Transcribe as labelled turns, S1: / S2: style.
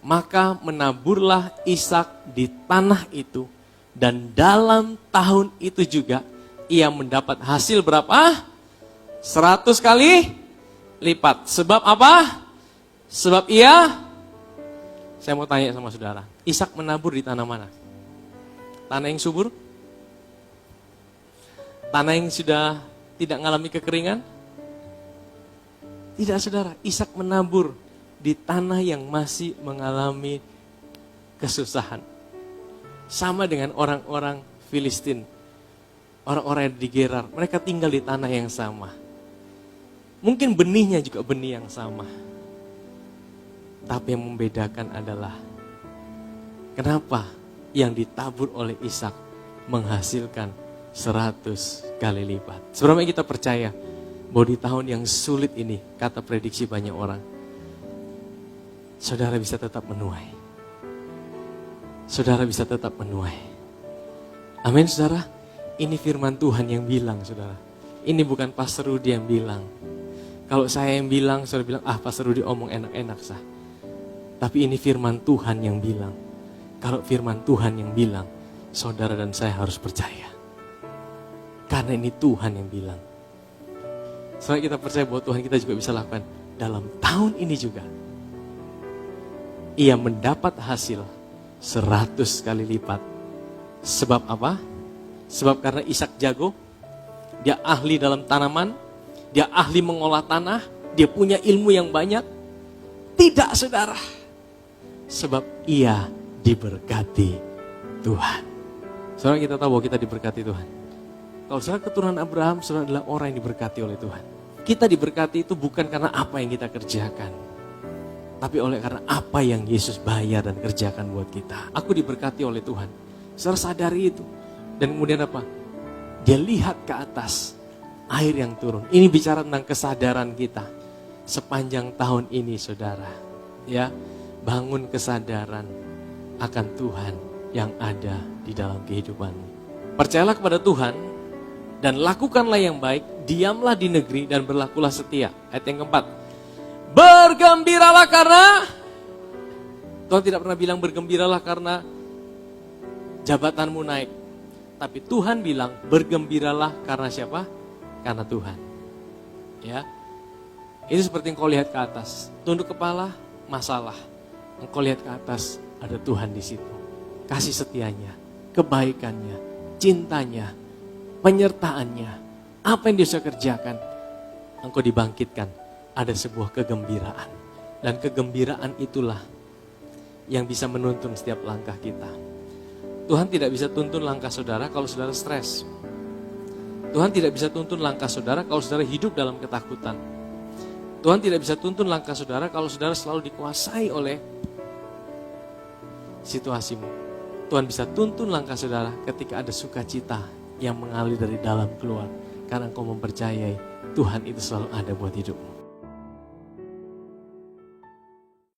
S1: Maka menaburlah Ishak di tanah itu, dan dalam tahun itu juga ia mendapat hasil berapa? 100 kali lipat. Sebab apa? Sebab saya mau tanya sama saudara, Ishak menabur di tanah mana? Tanah yang subur? Tanah yang sudah tidak mengalami kekeringan? Tidak, saudara. Ishak menabur di tanah yang masih mengalami kesusahan. Sama dengan orang-orang Filistin, orang-orang yang di Gerar, mereka tinggal di tanah yang sama. Mungkin benihnya juga benih yang sama. Tapi yang membedakan adalah kenapa yang ditabur oleh Ishak menghasilkan 100 kali lipat. Seberapa kita percaya bahwa di tahun yang sulit ini, kata prediksi banyak orang, saudara bisa tetap menuai. Saudara bisa tetap menuai. Amin, saudara. Ini firman Tuhan yang bilang, saudara. Ini bukan Pastor Rudi yang bilang. Kalau saya yang bilang, saudara bilang, Pastor Rudi omong enak-enak sah. Tapi ini firman Tuhan yang bilang. Kalau firman Tuhan yang bilang, saudara dan saya harus percaya. Karena ini Tuhan yang bilang. Saudara, kita percaya bahwa Tuhan kita juga bisa lakukan dalam tahun ini juga. Ia mendapat hasil 100 kali lipat. Sebab apa? Sebab karena Ishak jago, dia ahli dalam tanaman, dia ahli mengolah tanah, dia punya ilmu yang banyak. Tidak, saudara. Sebab ia diberkati Tuhan. Saudara, kita tahu bahwa kita diberkati Tuhan. Kalau saudara keturunan Abraham, saudara adalah orang yang diberkati oleh Tuhan. Kita diberkati itu bukan karena apa yang kita kerjakan, tapi oleh karena apa yang Yesus bayar dan kerjakan buat kita. Aku diberkati oleh Tuhan. Saudara sadari itu. Dan kemudian apa? Dia lihat ke atas, air yang turun. Ini bicara tentang kesadaran kita. Sepanjang tahun ini, saudara. Ya, bangun kesadaran akan Tuhan yang ada di dalam kehidupanmu. Percayalah kepada Tuhan dan lakukanlah yang baik. Diamlah di negeri dan berlakulah setia. Ayat yang keempat. Bergembiralah karena Tuhan tidak pernah bilang bergembiralah karena jabatanmu naik. Tapi Tuhan bilang bergembiralah karena siapa? Karena Tuhan. Ya. Itu seperti engkau lihat ke atas. Tunduk kepala, masalah. Engkau lihat ke atas, ada Tuhan di situ. Kasih setianya, kebaikannya, cintanya, penyertaannya. Apa yang dia sudah kerjakan, engkau dibangkitkan. Ada sebuah kegembiraan. Dan kegembiraan itulah yang bisa menuntun setiap langkah kita. Tuhan tidak bisa tuntun langkah saudara kalau saudara stres. Tuhan tidak bisa tuntun langkah saudara kalau saudara hidup dalam ketakutan. Tuhan tidak bisa tuntun langkah saudara kalau saudara selalu dikuasai oleh situasimu. Tuhan bisa tuntun langkah saudara ketika ada sukacita yang mengalir dari dalam keluar. Karena engkau mempercayai Tuhan itu selalu ada buat hidupmu.